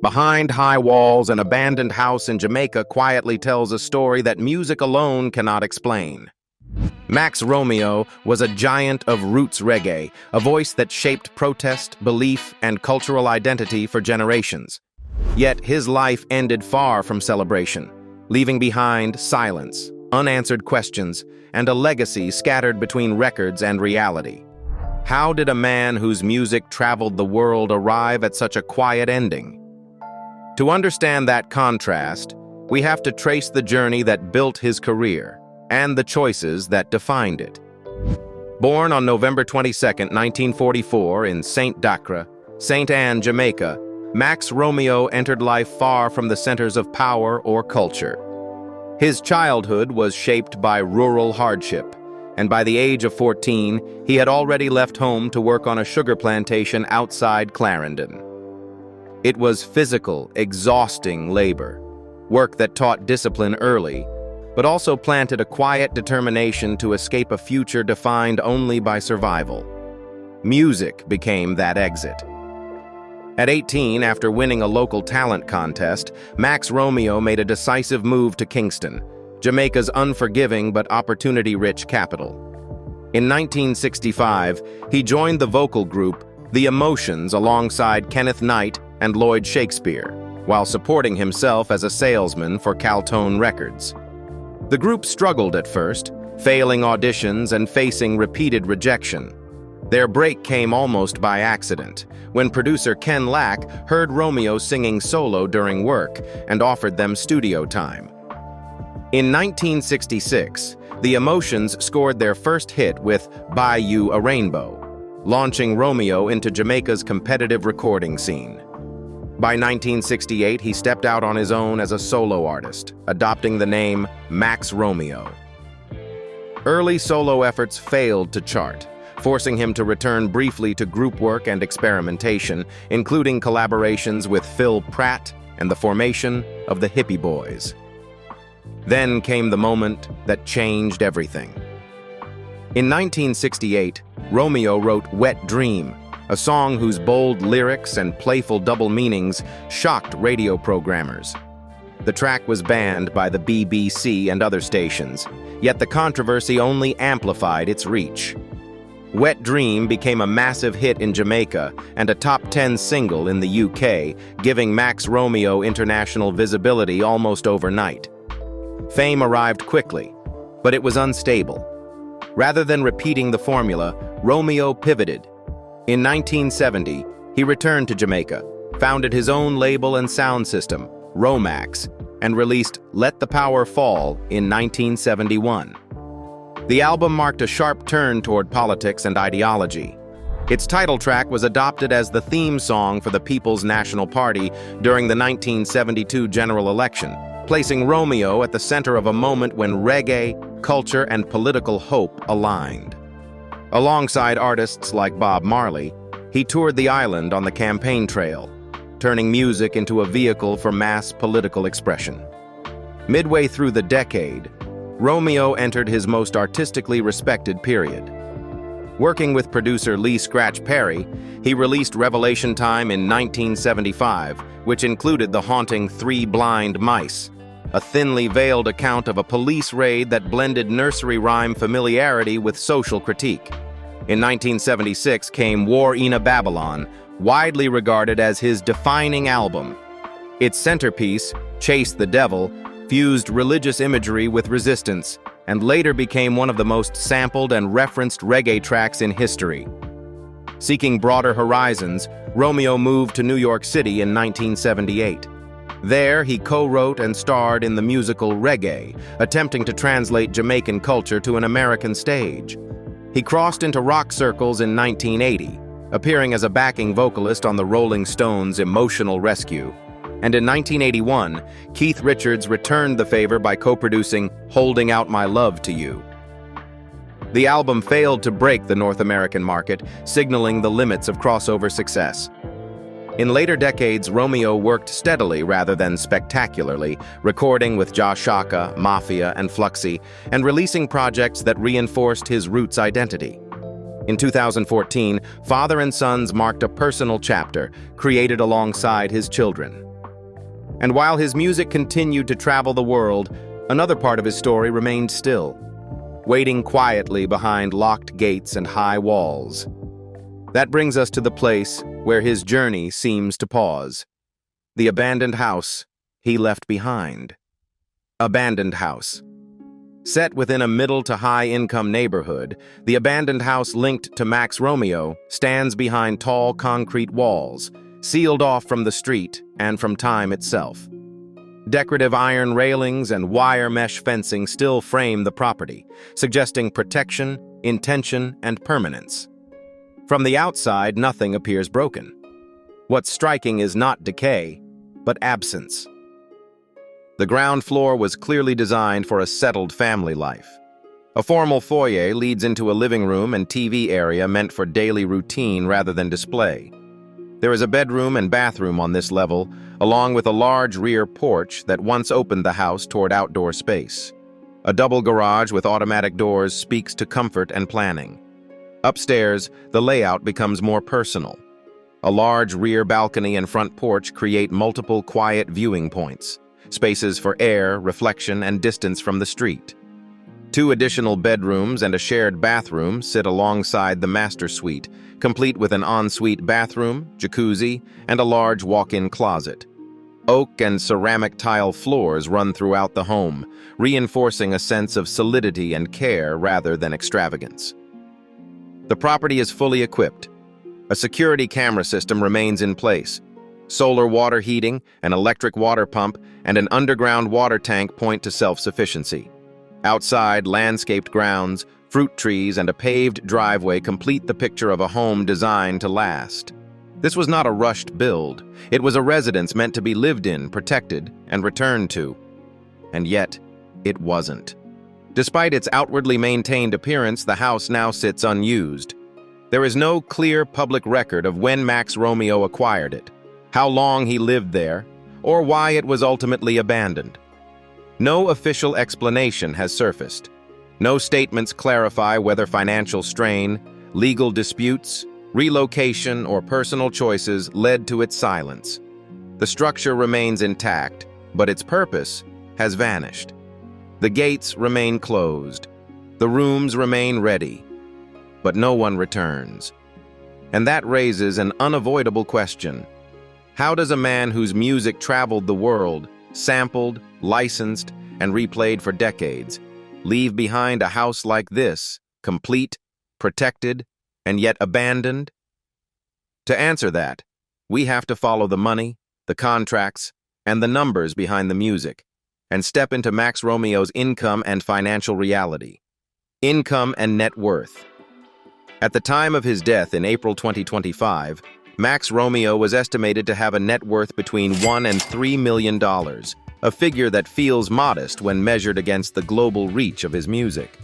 Behind high walls, an abandoned house in Jamaica quietly tells a story that music alone cannot explain. Max Romeo was a giant of roots reggae, a voice that shaped protest, belief, and cultural identity for generations. Yet his life ended far from celebration, leaving behind silence, unanswered questions, and a legacy scattered between records and reality. How did a man whose music traveled the world arrive at such a quiet ending? To understand that contrast, we have to trace the journey that built his career and the choices that defined it. Born on November 22, 1944 in St. Dacre, St. Anne, Jamaica, Max Romeo entered life far from the centers of power or culture. His childhood was shaped by rural hardship, and by the age of 14, he had already left home to work on a sugar plantation outside Clarendon. It was physical, exhausting labor, work that taught discipline early, but also planted a quiet determination to escape a future defined only by survival. Music became that exit. At 18, after winning a local talent contest, Max Romeo made a decisive move to Kingston, Jamaica's unforgiving but opportunity-rich capital. In 1965, he joined the vocal group The Emotions alongside Kenneth Knight and Lloyd Shakespeare, while supporting himself as a salesman for Caltone Records. The group struggled at first, failing auditions and facing repeated rejection. Their break came almost by accident, when producer Ken Lack heard Romeo singing solo during work and offered them studio time. In 1966, The Emotions scored their first hit with Buy You a Rainbow, launching Romeo into Jamaica's competitive recording scene. By 1968, he stepped out on his own as a solo artist, adopting the name Max Romeo. Early solo efforts failed to chart, forcing him to return briefly to group work and experimentation, including collaborations with Phil Pratt and the formation of the Hippie Boys. Then came the moment that changed everything. In 1968, Romeo wrote Wet Dream, a song whose bold lyrics and playful double meanings shocked radio programmers. The track was banned by the BBC and other stations, yet the controversy only amplified its reach. Wet Dream became a massive hit in Jamaica and a top 10 single in the UK, giving Max Romeo international visibility almost overnight. Fame arrived quickly, but it was unstable. Rather than repeating the formula, Romeo pivoted. In 1970, he returned to Jamaica, founded his own label and sound system, Romax, and released Let the Power Fall in 1971. The album marked a sharp turn toward politics and ideology. Its title track was adopted as the theme song for the People's National Party during the 1972 general election, placing Romeo at the center of a moment when reggae, culture, and political hope aligned. Alongside artists like Bob Marley, he toured the island on the campaign trail, turning music into a vehicle for mass political expression. Midway through the decade, Romeo entered his most artistically respected period. Working with producer Lee Scratch Perry, he released Revelation Time in 1975, which included the haunting Three Blind Mice, a thinly veiled account of a police raid that blended nursery rhyme familiarity with social critique. In 1976 came War in a Babylon, widely regarded as his defining album. Its centerpiece, Chase the Devil, fused religious imagery with resistance, and later became one of the most sampled and referenced reggae tracks in history. Seeking broader horizons, Romeo moved to New York City in 1978. There, he co-wrote and starred in the musical Reggae, attempting to translate Jamaican culture to an American stage. He crossed into rock circles in 1980, appearing as a backing vocalist on the Rolling Stones' Emotional Rescue. And in 1981, Keith Richards returned the favor by co-producing Holding Out My Love to You. The album failed to break the North American market, signaling the limits of crossover success. In later decades, Romeo worked steadily rather than spectacularly, recording with Josh Shaka, Mafia, and Fluxy, and releasing projects that reinforced his roots identity. In 2014, Father and Sons marked a personal chapter, created alongside his children. And while his music continued to travel the world, another part of his story remained still, waiting quietly behind locked gates and high walls. That brings us to the place where his journey seems to pause. The abandoned house he left behind. Abandoned house. Set within a middle to high-income neighborhood, the abandoned house linked to Max Romeo stands behind tall concrete walls, sealed off from the street and from time itself. Decorative iron railings and wire mesh fencing still frame the property, suggesting protection, intention, and permanence. From the outside, nothing appears broken. What's striking is not decay, but absence. The ground floor was clearly designed for a settled family life. A formal foyer leads into a living room and TV area meant for daily routine rather than display. There is a bedroom and bathroom on this level, along with a large rear porch that once opened the house toward outdoor space. A double garage with automatic doors speaks to comfort and planning. Upstairs, the layout becomes more personal. A large rear balcony and front porch create multiple quiet viewing points, spaces for air, reflection, and distance from the street. 2 additional bedrooms and a shared bathroom sit alongside the master suite, complete with an ensuite bathroom, jacuzzi, and a large walk-in closet. Oak and ceramic tile floors run throughout the home, reinforcing a sense of solidity and care rather than extravagance. The property is fully equipped. A security camera system remains in place. Solar water heating, an electric water pump, and an underground water tank point to self-sufficiency. Outside, landscaped grounds, fruit trees, and a paved driveway complete the picture of a home designed to last. This was not a rushed build. It was a residence meant to be lived in, protected, and returned to. And yet, it wasn't. Despite its outwardly maintained appearance, the house now sits unused. There is no clear public record of when Max Romeo acquired it, how long he lived there, or why it was ultimately abandoned. No official explanation has surfaced. No statements clarify whether financial strain, legal disputes, relocation, or personal choices led to its silence. The structure remains intact, but its purpose has vanished. The gates remain closed. The rooms remain ready, but no one returns. And that raises an unavoidable question. How does a man whose music traveled the world, sampled, licensed, and replayed for decades, leave behind a house like this, complete, protected, and yet abandoned? To answer that, we have to follow the money, the contracts, and the numbers behind the music, and step into Max Romeo's income and financial reality. Income and net worth. At the time of his death in April 2025, Max Romeo was estimated to have a net worth between $1 and $3 million, a figure that feels modest when measured against the global reach of his music.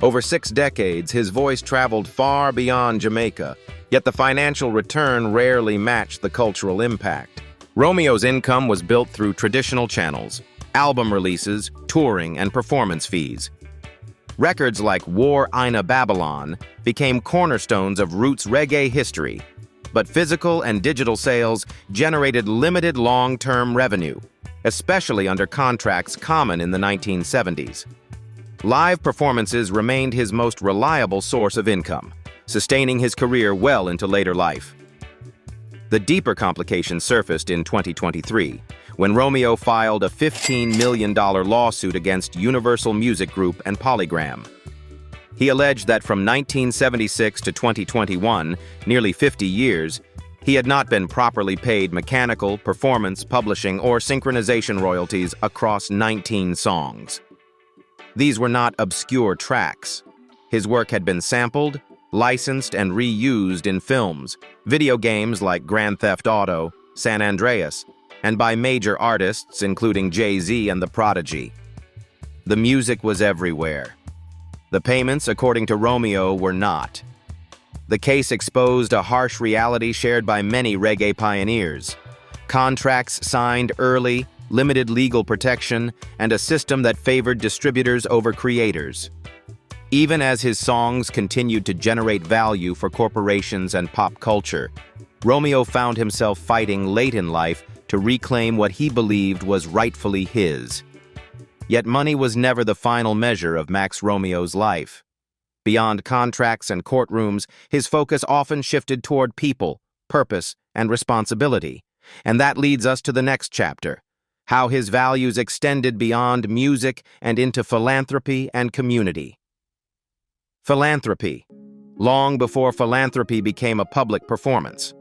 Over 6 decades, his voice traveled far beyond Jamaica, yet the financial return rarely matched the cultural impact. Romeo's income was built through traditional channels, album releases, touring, and performance fees. Records like War Ina Babylon became cornerstones of roots reggae history, but physical and digital sales generated limited long-term revenue, especially under contracts common in the 1970s. Live performances remained his most reliable source of income, sustaining his career well into later life. The deeper complications surfaced in 2023, when Romeo filed a $15 million lawsuit against Universal Music Group and Polygram. He alleged that from 1976 to 2021, nearly 50 years, he had not been properly paid mechanical, performance, publishing, or synchronization royalties across 19 songs. These were not obscure tracks. His work had been sampled, licensed, and reused in films, video games like Grand Theft Auto, San Andreas, and by major artists including Jay-Z and The Prodigy. The music was everywhere. The payments, according to Romeo, were not. The case exposed a harsh reality shared by many reggae pioneers. Contracts signed early, limited legal protection, and a system that favored distributors over creators. Even as his songs continued to generate value for corporations and pop culture, Romeo found himself fighting late in life to reclaim what he believed was rightfully his. Yet money was never the final measure of Max Romeo's life. Beyond contracts and courtrooms, his focus often shifted toward people, purpose, and responsibility. And that leads us to the next chapter, how his values extended beyond music and into philanthropy and community. Philanthropy. Long before philanthropy became a public performance,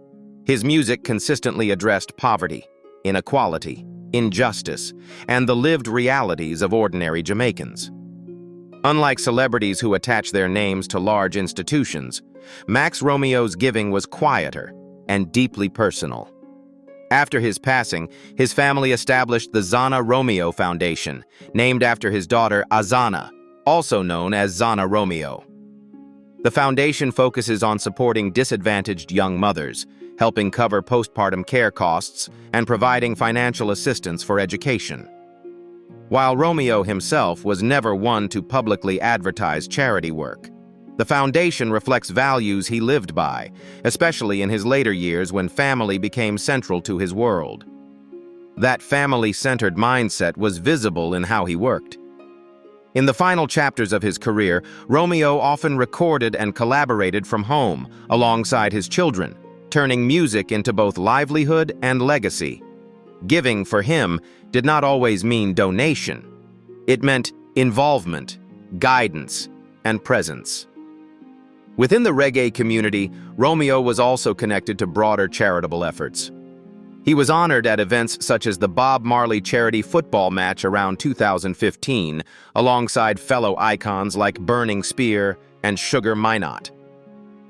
his music consistently addressed poverty, inequality, injustice, and the lived realities of ordinary Jamaicans. Unlike celebrities who attach their names to large institutions, Max Romeo's giving was quieter and deeply personal. After his passing, his family established the Zana Romeo Foundation, named after his daughter Azana, also known as Zana Romeo. The foundation focuses on supporting disadvantaged young mothers, helping cover postpartum care costs, and providing financial assistance for education. While Romeo himself was never one to publicly advertise charity work, the foundation reflects values he lived by, especially in his later years when family became central to his world. That family-centered mindset was visible in how he worked. In the final chapters of his career, Romeo often recorded and collaborated from home, alongside his children, turning music into both livelihood and legacy. Giving, for him, did not always mean donation. It meant involvement, guidance, and presence. Within the reggae community, Romeo was also connected to broader charitable efforts. He was honored at events such as the Bob Marley charity football match around 2015, alongside fellow icons like Burning Spear and Sugar Minot.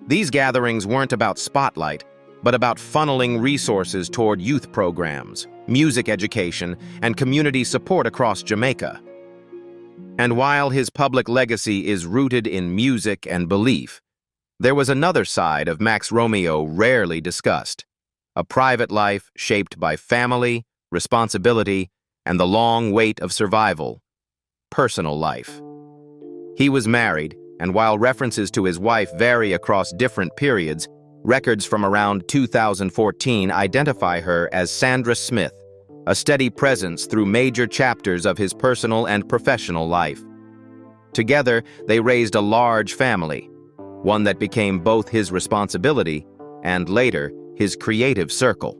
These gatherings weren't about spotlight, but about funneling resources toward youth programs, music education, and community support across Jamaica. And while his public legacy is rooted in music and belief, there was another side of Max Romeo rarely discussed, a private life shaped by family, responsibility, and the long weight of survival, personal life. He was married, and while references to his wife vary across different periods, records from around 2014 identify her as Sandra Smith, a steady presence through major chapters of his personal and professional life. Together, they raised a large family, one that became both his responsibility and, later, his creative circle.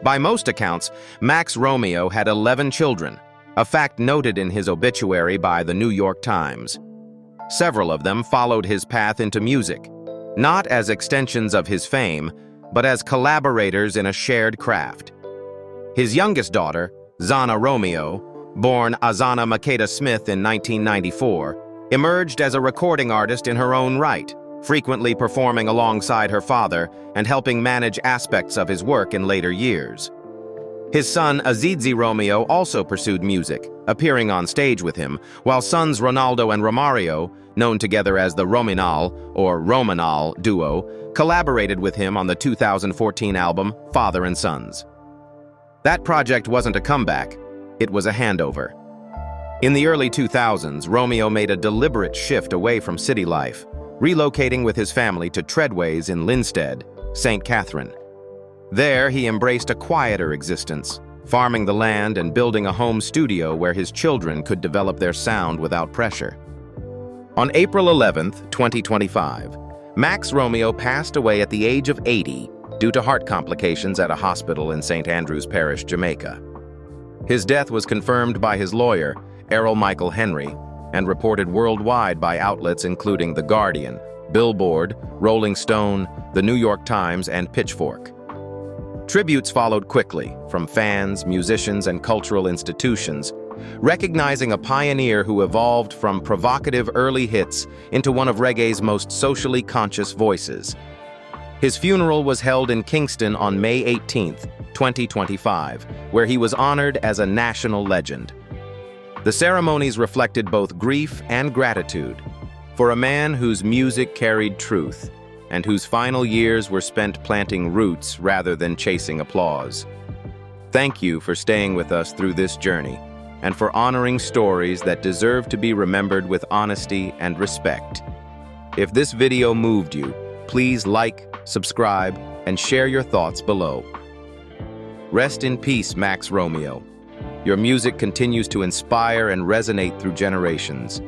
By most accounts, Max Romeo had 11 children, a fact noted in his obituary by the New York Times. Several of them followed his path into music, not as extensions of his fame, but as collaborators in a shared craft. His youngest daughter, Zana Romeo, born Azana Makeda Smith in 1994, emerged as a recording artist in her own right, frequently performing alongside her father and helping manage aspects of his work in later years. His son, Azidzi Romeo, also pursued music, appearing on stage with him, while sons Ronaldo and Romario, known together as the Rominal or Romanal duo, collaborated with him on the 2014 album Father and Sons. That project wasn't a comeback, it was a handover. In the early 2000s, Romeo made a deliberate shift away from city life, relocating with his family to Treadways in Linstead, St. Catherine. There, he embraced a quieter existence, farming the land and building a home studio where his children could develop their sound without pressure. On April 11, 2025, Max Romeo passed away at the age of 80 due to heart complications at a hospital in St. Andrews Parish, Jamaica. His death was confirmed by his lawyer, Errol Michael Henry, and reported worldwide by outlets including The Guardian, Billboard, Rolling Stone, The New York Times, and Pitchfork. Tributes followed quickly from fans, musicians, and cultural institutions, recognizing a pioneer who evolved from provocative early hits into one of reggae's most socially conscious voices. His funeral was held in Kingston on May 18, 2025, where he was honored as a national legend. The ceremonies reflected both grief and gratitude for a man whose music carried truth and whose final years were spent planting roots rather than chasing applause. Thank you for staying with us through this journey and for honoring stories that deserve to be remembered with honesty and respect. If this video moved you, please like, subscribe, and share your thoughts below. Rest in peace, Max Romeo. Your music continues to inspire and resonate through generations.